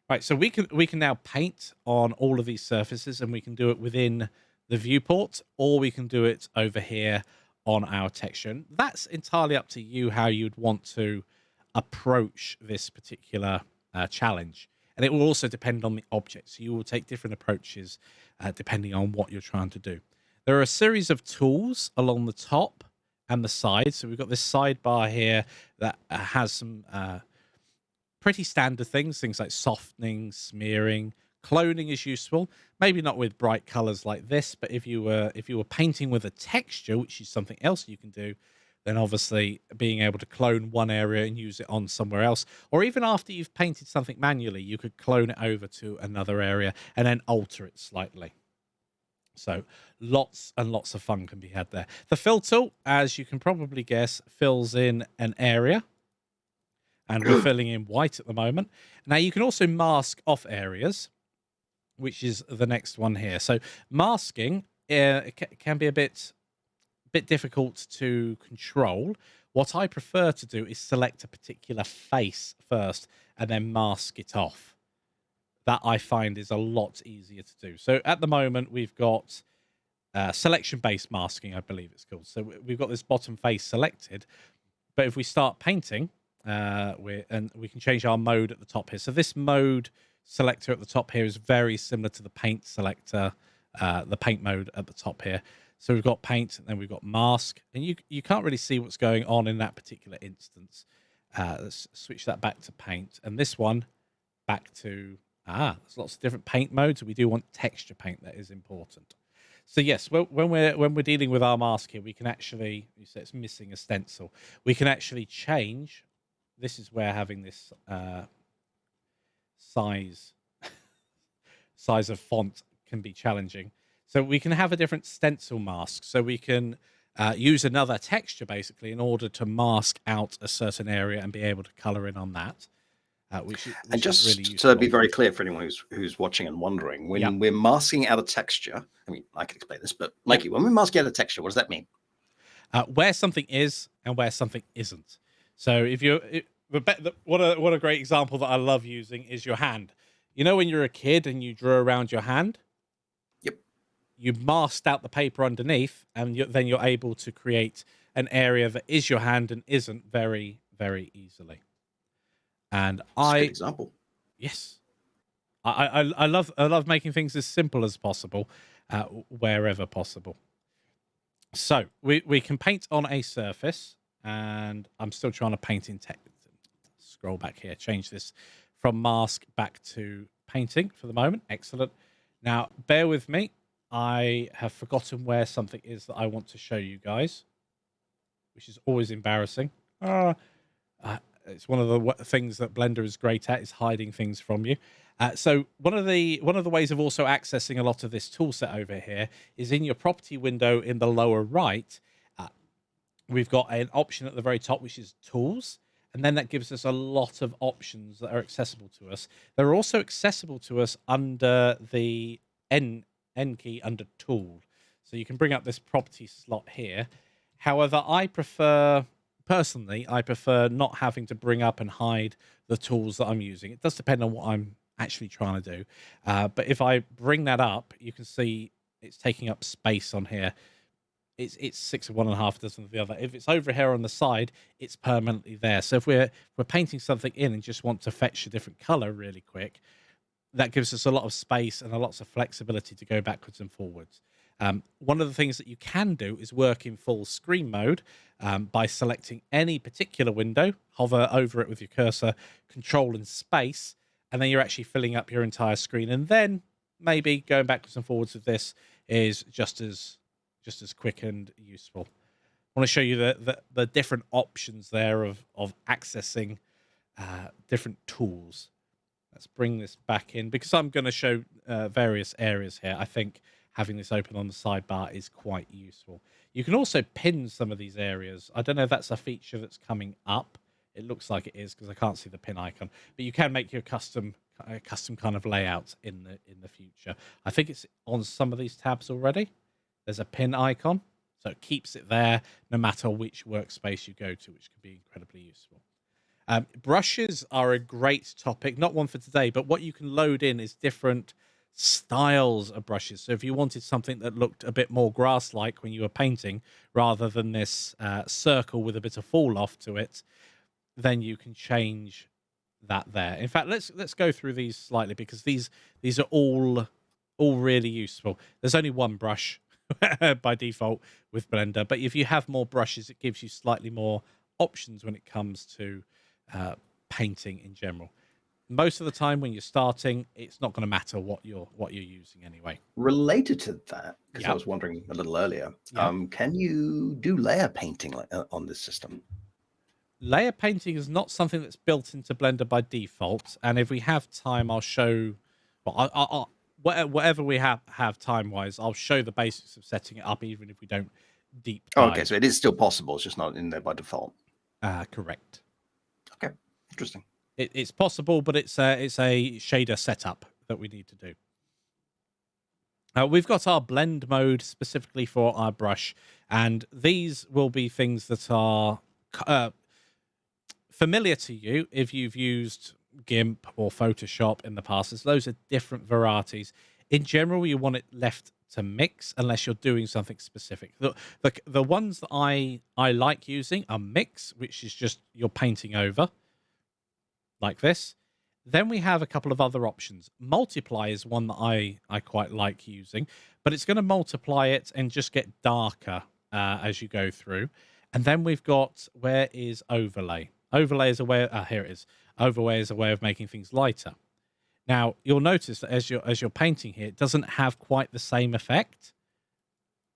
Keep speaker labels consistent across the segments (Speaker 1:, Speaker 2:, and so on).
Speaker 1: Right, so we can now paint on all of these surfaces, and we can do it within the viewport, or we can do it over here on our texture. And that's entirely up to you how you'd want to approach this particular challenge. And it will also depend on the object. So you will take different approaches depending on what you're trying to do. There are a series of tools along the top and the side. So we've got this sidebar here that has some pretty standard things like softening, smearing. Cloning is useful, maybe not with bright colors like this, but if you were painting with a texture, which is something else you can do, then obviously being able to clone one area and use it on somewhere else, or even after you've painted something manually, you could clone it over to another area and then alter it slightly. So lots and lots of fun can be had there. The fill tool, as you can probably guess, fills in an area, and we're filling in white at the moment. Now you can also mask off areas, which is the next one here. So masking can be a bit difficult to control. What I prefer to do is select a particular face first and then mask it off. That I find is a lot easier to do. So at the moment, we've got selection-based masking, I believe it's called. So we've got this bottom face selected, but if we start painting, we can change our mode at the top here. So this mode selector at the top here is very similar to the paint selector, the paint mode at the top here. So we've got paint, and then we've got mask, and you can't really see what's going on in that particular instance. Let's switch that back to paint, and this one back to there's lots of different paint modes. We do want texture paint, that is important. So yes, when we're dealing with our mask here, we can actually, you say it's missing a stencil, we can actually change. This is where having this size of font can be challenging. So we can have a different stencil mask. So we can use another texture basically in order to mask out a certain area and be able to color in on that. Which
Speaker 2: And
Speaker 1: is really
Speaker 2: just
Speaker 1: useful.
Speaker 2: to be very clear for anyone who's watching and wondering, when we're masking out a texture, I mean, I can explain this, but Mikey, when we're masking out a texture, what does that mean?
Speaker 1: Where something is and where something isn't. So if you're what a great example that I love using is your hand. You know when you're a kid and you drew around your hand?
Speaker 2: Yep.
Speaker 1: You masked out the paper underneath, and then you're able to create an area that is your hand and isn't very, very easily. And
Speaker 2: That's a good example.
Speaker 1: Yes, I love making things as simple as possible, wherever possible. So we can paint on a surface, and I'm still trying to paint in text. Scroll back here, change this from mask back to painting for the moment. Excellent. Now, bear with me. I have forgotten where something is that I want to show you guys, which is always embarrassing. It's one of the things that Blender is great at, is hiding things from you. So one of the ways of also accessing a lot of this tool set over here is in your property window in the lower right. We've got an option at the very top, which is tools. And then that gives us a lot of options that are accessible to us. They're also accessible to us under the N key under tool. So you can bring up this property slot here. However, personally, I prefer not having to bring up and hide the tools that I'm using. It does depend on what I'm actually trying to do. But if I bring that up, you can see it's taking up space on here. It's 6 of one and a half dozen of the other. If it's over here on the side, it's permanently there. So if we're painting something in and just want to fetch a different color really quick, that gives us a lot of space and a lots of flexibility to go backwards and forwards. One of the things that you can do is work in full screen mode by selecting any particular window, hover over it with your cursor, control and space, and then you're actually filling up your entire screen. And then maybe going backwards and forwards with this is just as quick and useful. I want to show you the different options there of accessing different tools. Let's bring this back in because I'm going to show various areas here. I think having this open on the sidebar is quite useful. You can also pin some of these areas. I don't know if that's a feature that's coming up. It looks like it is because I can't see the pin icon. But you can make your custom kind of layout in the future. I think it's on some of these tabs already. There's a pin icon, so it keeps it there no matter which workspace you go to, which can be incredibly useful. Brushes are a great topic, not one for today, but what you can load in is different styles of brushes. So if you wanted something that looked a bit more grass-like when you were painting, rather than this circle with a bit of fall off to it, then you can change that there. In fact, let's go through these slightly, because these are all really useful. There's only one brush by default with Blender, but if you have more brushes, it gives you slightly more options when it comes to painting in general. Most of the time when you're starting, it's not going to matter what you're using anyway.
Speaker 2: Related to that, because I
Speaker 1: Yep.
Speaker 2: was wondering a little earlier,
Speaker 1: Yep.
Speaker 2: can you do layer painting on this system?
Speaker 1: Layer painting is not something that's built into Blender by default, and if we have time, I'll show. Well, whatever we have time wise, I'll show the basics of setting it up, even if we don't deep
Speaker 2: Oh, okay,
Speaker 1: dive.
Speaker 2: so it is still possible. It's just not in there by default.
Speaker 1: Correct.
Speaker 2: Okay, interesting.
Speaker 1: It's possible, but it's a shader setup that we need to do. We've got our blend mode specifically for our brush, and these will be things that are familiar to you if you've used GIMP or Photoshop in the past. There's loads of different varieties. In general, you want it left to mix unless you're doing something specific. The ones that I like using are mix, which is just you're painting over like this. Then we have a couple of other options. Multiply is one that I quite like using, but it's going to multiply it and just get darker as you go through. And then we've got, where is overlay? Overlay is a way. Here it is. Overlay is a way of making things lighter. Now you'll notice that as you're painting here, it doesn't have quite the same effect.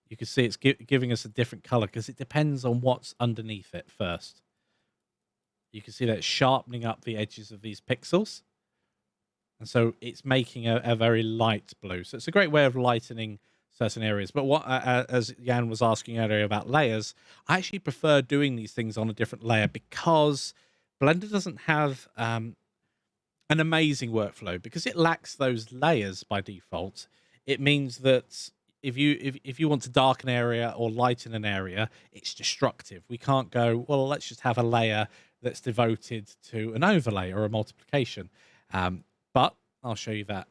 Speaker 1: You can see it's giving us a different color because it depends on what's underneath it first. You can see that it's sharpening up the edges of these pixels. And so it's making a very light blue. So it's a great way of lightening certain areas. But what, as Jan was asking earlier about layers, I actually prefer doing these things on a different layer because Blender doesn't have an amazing workflow because it lacks those layers by default. It means that if you want to darken an area or lighten an area, it's destructive. We can't go, well, let's just have a layer that's devoted to an overlay or a multiplication. But I'll show you that